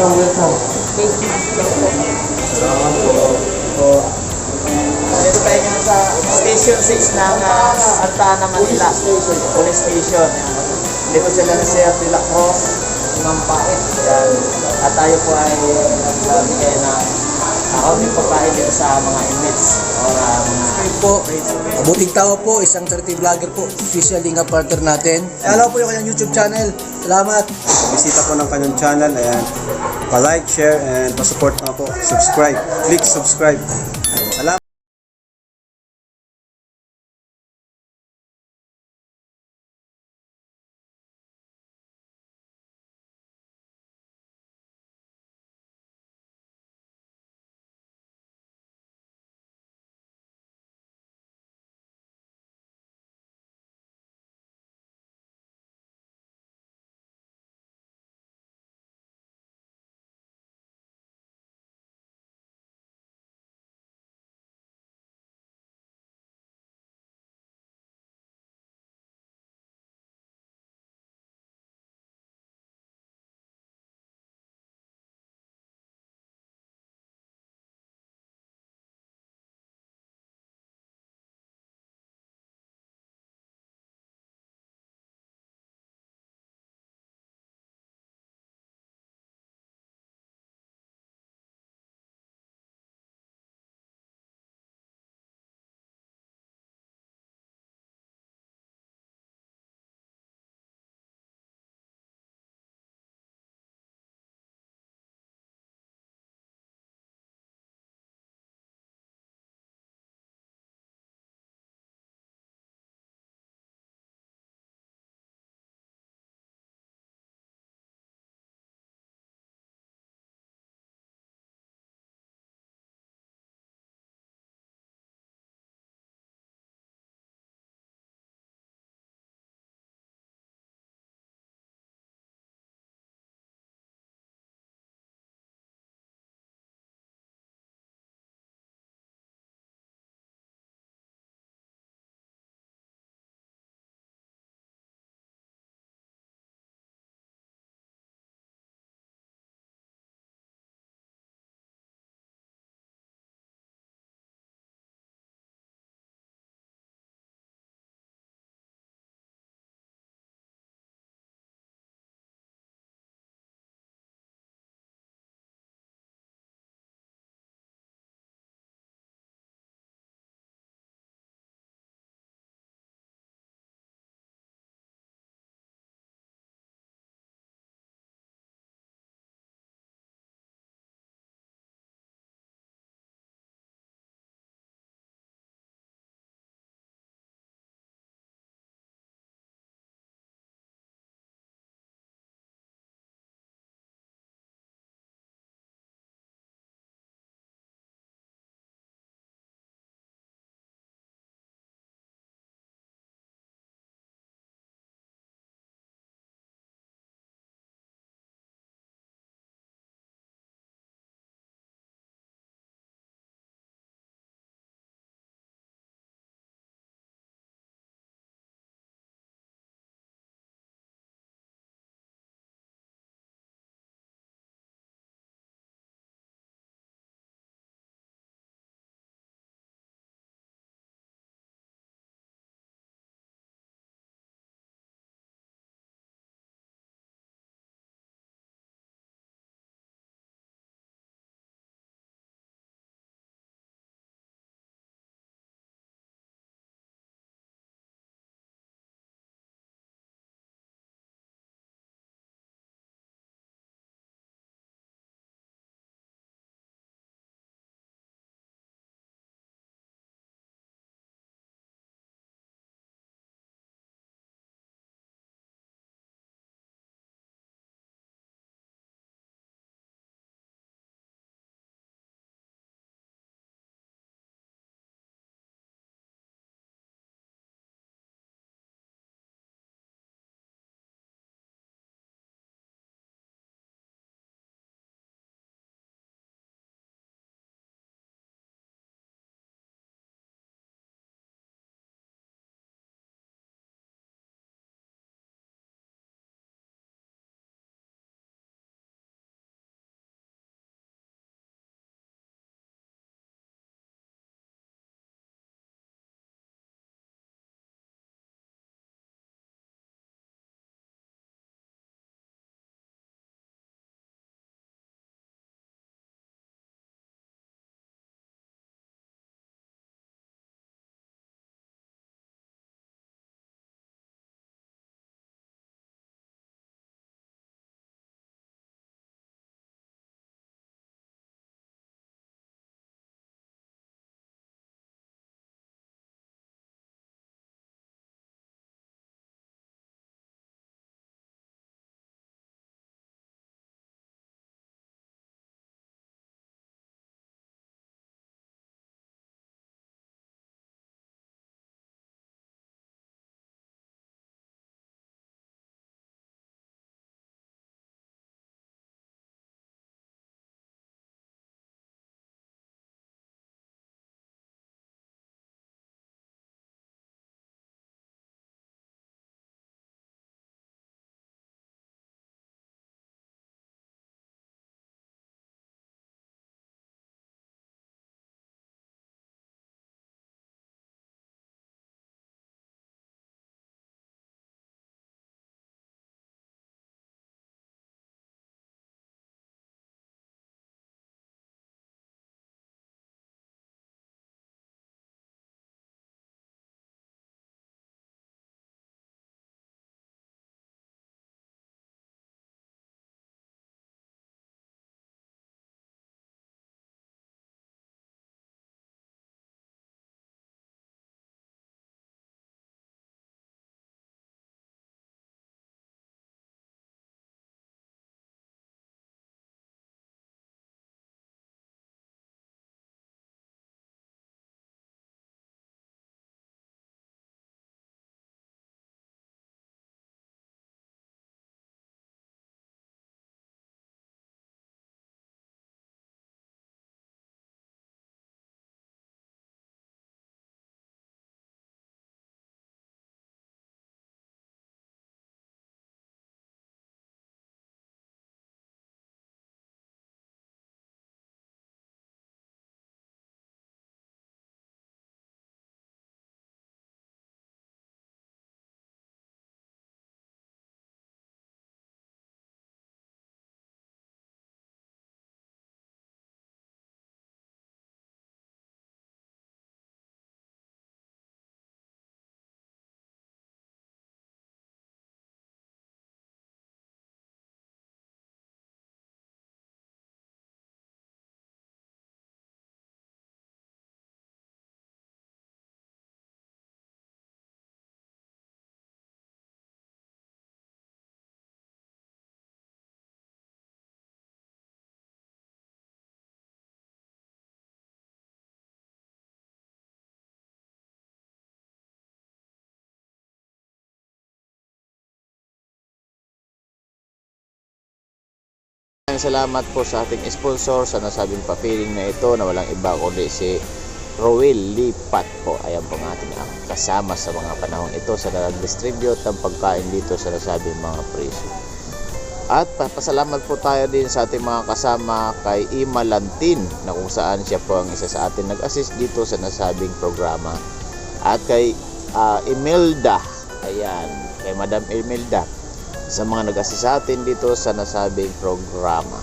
welcome. Face mask lang po. Salamat po. So, dito tayo ngayon sa Station 6 ng Santa Ana, Manila. Police Station. Dito sila ni Sir Dila Cruz, Imam Pait. Yan. At tayo po ay nagbibigay ng kaunting pagkain dito sa mga inmates o mga po, mabuting tao po, isang charity vlogger po, official Linga partner natin. Follow po yung kanyang YouTube channel. Salamat. Bisita po ng kanyang channel. Ayan. Pa-like, share, and pa-support na po. Subscribe. Click subscribe. Salamat. salamat po sa ating sponsor sa nasabing pa-feeling na ito na walang iba kundi si Roel Lipat po. Ayan po ang ating kasama sa mga panahon ito sa nag-distribute ng pagkain dito sa nasabing mga presyo. At papasalamat po tayo din sa ating mga kasama kay Ima Lantin na kung saan siya po ang isa sa atin nag-assist dito sa nasabing programa. At kay Imelda, ayan, kay Madam Imelda sa mga nag-assist sa atin dito sa nasabing programa.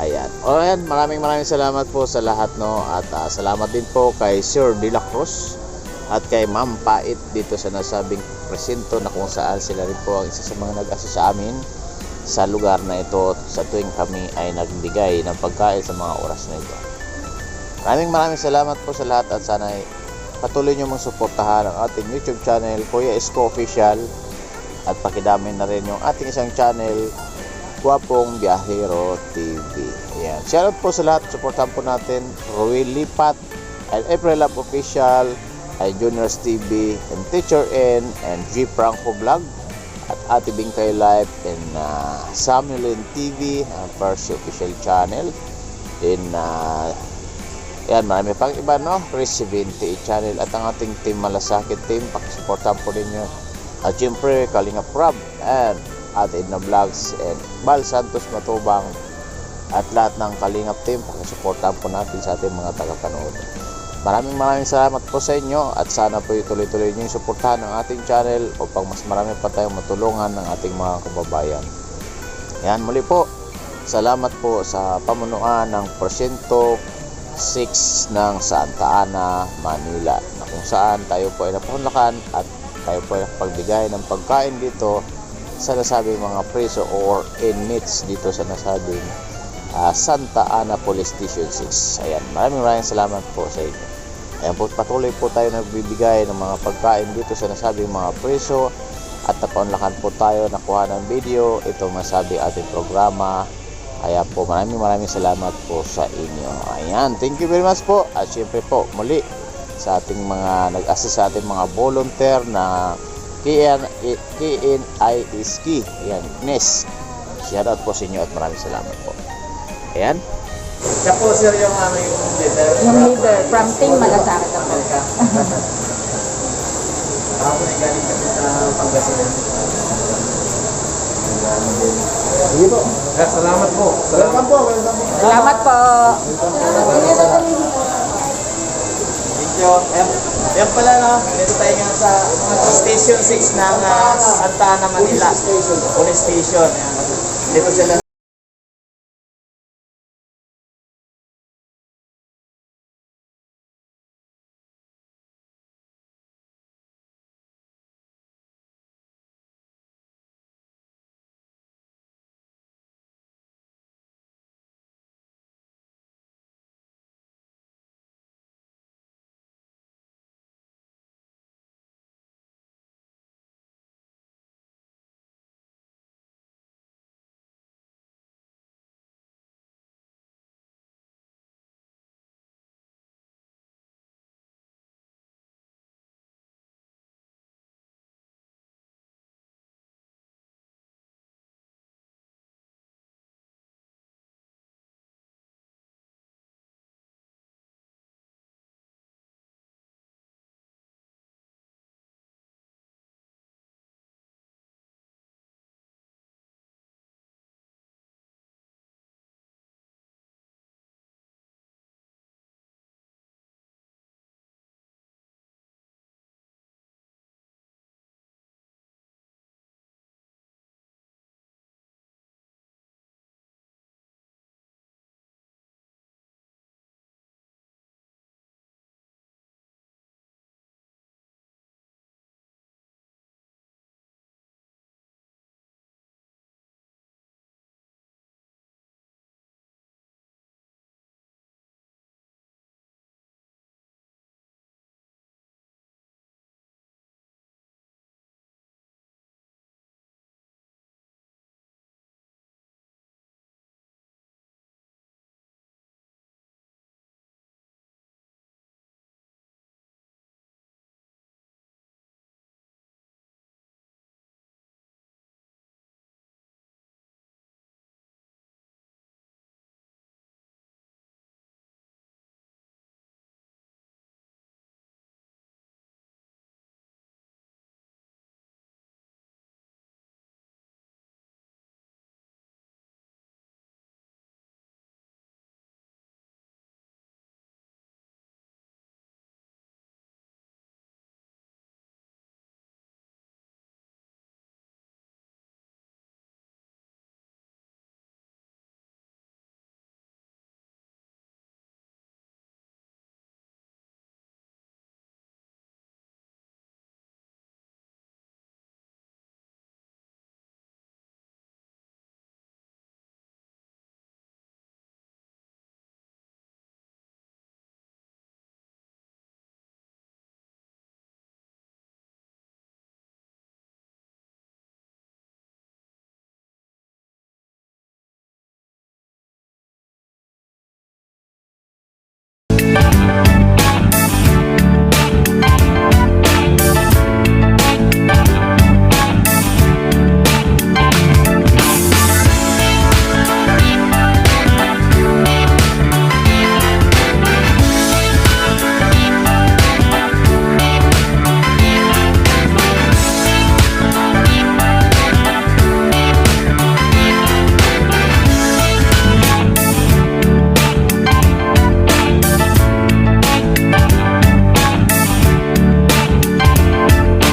Ayan. O ayan, maraming salamat po sa lahat, no. At salamat din po kay Sir De La Cruz at kay Ma'am Pait dito sa nasabing presinto na kung saan sila rin po ang isa sa mga nag-assist sa amin sa lugar na ito sa tuwing kami ay nagbigay ng pagkain sa mga oras na ito. Maraming salamat po sa lahat at sana ay patuloy nyo mong suportahan ang ating YouTube channel, Kuya Isko Official, at pakidami na rin yung ating isang channel, Guwapong Biyahero TV. Ayan. Shoutout po sa lahat, suportahan po natin Roel Lipat, and April Lab Official, and Juniors TV, and Teacher N, and G Franco Vlog, at Ate Bingkay Life, and Samuel TV, First Official Channel, and yan, marami pang iba, no? Chris 70 Channel, at ang ating Team Malasakit Team, pakisuportahan po rin nyo. At syempre, Kalinga Prab, and Ate Edna Vlogs, and Bal Santos Matubang, at lahat ng Kalingap Team, pakisuportahan po natin sa ating mga tagapanood. Maraming salamat po sa inyo at sana po tuloy-tuloy nyo yung suportahan ng ating channel upang mas marami pa tayong matulungan ng ating mga kababayan. Yan, muli po, salamat po sa pamunuan ng Porsyento 6 ng Santa Ana, Manila, na kung saan tayo po ay napunlakan at tayo po ay nakapagbigay ng pagkain dito sa nasabing mga preso or inmates dito sa nasabing Santa Ana Police Station 6. Ayan, maraming salamat po sa inyo. Ayan po, patuloy po tayo nagbibigay ng mga pagkain dito sa nasabing mga preso at napaunlakan po tayo nakuha ng video ito masabi ating programa. Kaya po maraming salamat po sa inyo. Ayan, thank you very much po. At syempre po muli sa ating mga nag-assist sa ating mga volunteer na KNISK. Ayan, NES. Shoutout po sa inyo at maraming salamat po. Ayan. Siya po sir yung aming leader. Yung leader from Team Malasakit ako. Ako na galing kami sa Pangasinan. Sige po. Salamat po. Welcome po. Salamat po. Thank you. Yan pala, no? Dito tayo nga sa Station 6 ng Santa Ana, Manila. Police Station. Ayan. Dito sila